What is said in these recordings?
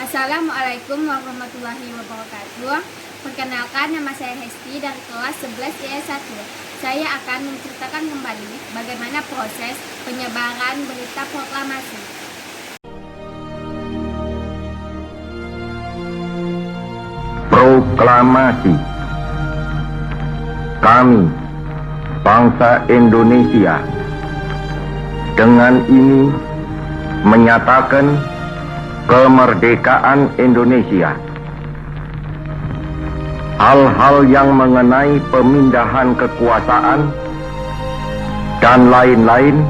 Assalamualaikum warahmatullahi wabarakatuh. Perkenalkan, nama saya Hesti dari kelas 11 IAS 1. Saya akan menceritakan kembali bagaimana proses penyebaran berita proklamasi. Proklamasi. Kami, bangsa Indonesia, dengan ini menyatakan kemerdekaan Indonesia. Hal-hal yang mengenai pemindahan kekuasaan dan lain-lain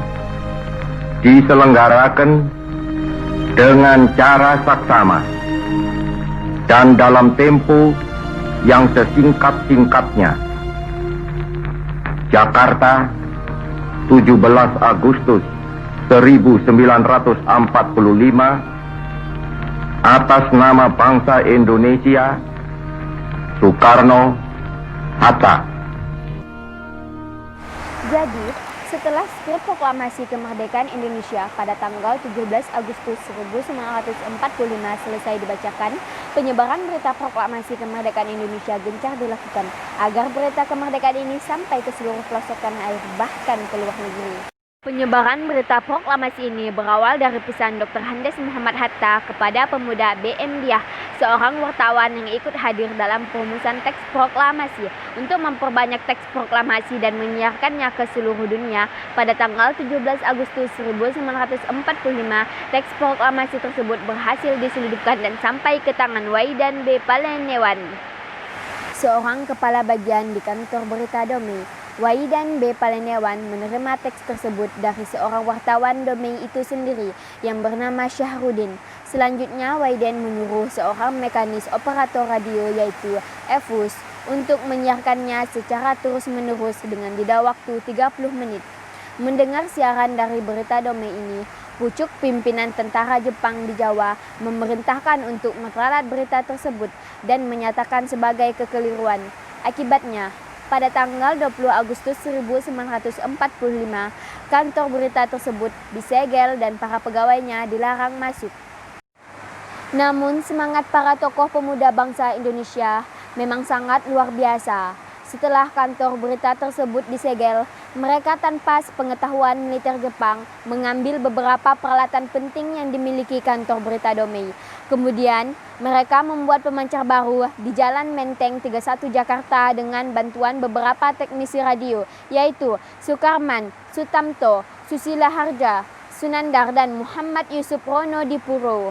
diselenggarakan dengan cara saksama dan dalam tempo yang sesingkat-singkatnya. Jakarta, 17 Agustus 1945, atas nama bangsa Indonesia, Soekarno Hatta. Jadi, setelah skrip proklamasi kemerdekaan Indonesia pada tanggal 17 Agustus 1945 selesai dibacakan, penyebaran berita proklamasi kemerdekaan Indonesia gencar dilakukan agar berita kemerdekaan ini sampai ke seluruh pelosok tanah air, bahkan ke luar negeri. Penyebaran berita proklamasi ini berawal dari pesan Dr. Andes Muhammad Hatta kepada pemuda BM Diah, seorang wartawan yang ikut hadir dalam perumusan teks proklamasi untuk memperbanyak teks proklamasi dan menyiarkannya ke seluruh dunia. Pada tanggal 17 Agustus 1945, teks proklamasi tersebut berhasil diseludupkan dan sampai ke tangan Waidan B. Palenewan, seorang kepala bagian di kantor berita Domei. Waidan B. Palenewan menerima teks tersebut dari seorang wartawan Domei itu sendiri yang bernama Syahrudin. Selanjutnya, Waidan menyuruh seorang mekanis operator radio yaitu Efus untuk menyiarkannya secara terus-menerus dengan jeda waktu 30 menit. Mendengar siaran dari berita Domei ini, pucuk pimpinan tentara Jepang di Jawa memerintahkan untuk meralat berita tersebut dan menyatakan sebagai kekeliruan. Akibatnya, pada tanggal 20 Agustus 1945, kantor berita tersebut disegel dan para pegawainya dilarang masuk. Namun semangat para tokoh pemuda bangsa Indonesia memang sangat luar biasa. Setelah kantor berita tersebut disegel, mereka tanpa sepengetahuan militer Jepang mengambil beberapa peralatan penting yang dimiliki kantor berita Domei. Kemudian, mereka membuat pemancar baru di Jalan Menteng 31 Jakarta dengan bantuan beberapa teknisi radio, yaitu Sukarman, Sutamto, Susila Harja, Sunandar, dan Muhammad Yusuf Ronodipuro.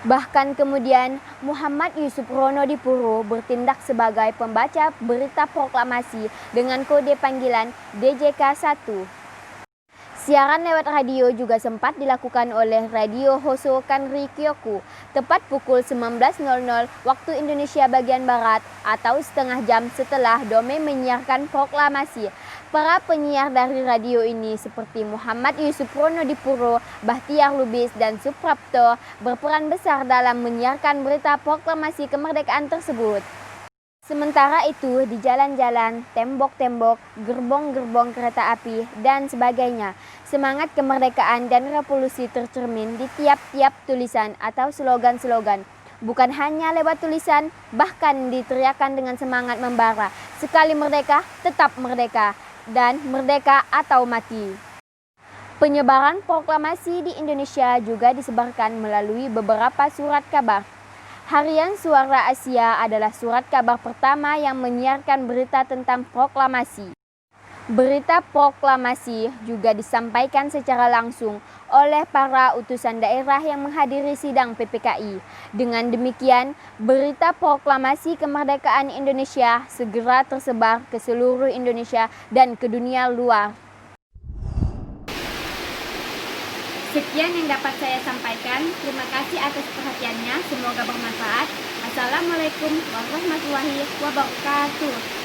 Bahkan kemudian Muhammad Yusuf Ronodipuro bertindak sebagai pembaca berita proklamasi dengan kode panggilan DJK-1. Siaran lewat radio juga sempat dilakukan oleh Radio Hoso Kanri Kyoku tepat pukul 19.00 waktu Indonesia bagian Barat atau setengah jam setelah Domei menyiarkan proklamasi. Para penyiar dari radio ini seperti Muhammad Yusuf Ronodipuro, Bahtiar Lubis, dan Suprapto berperan besar dalam menyiarkan berita proklamasi kemerdekaan tersebut. Sementara itu, di jalan-jalan, tembok-tembok, gerbong-gerbong kereta api, dan sebagainya, semangat kemerdekaan dan revolusi tercermin di tiap-tiap tulisan atau slogan-slogan. Bukan hanya lewat tulisan, bahkan diteriakan dengan semangat membara, sekali merdeka, tetap merdeka, dan merdeka atau mati. Penyebaran proklamasi di Indonesia juga disebarkan melalui beberapa surat kabar. Harian Suara Asia adalah surat kabar pertama yang menyiarkan berita tentang proklamasi. Berita proklamasi juga disampaikan secara langsung oleh para utusan daerah yang menghadiri sidang PPKI. Dengan demikian, berita proklamasi kemerdekaan Indonesia segera tersebar ke seluruh Indonesia dan ke dunia luar. Sekian yang dapat saya sampaikan. Terima kasih atas perhatiannya. Semoga bermanfaat. Assalamualaikum warahmatullahi wabarakatuh.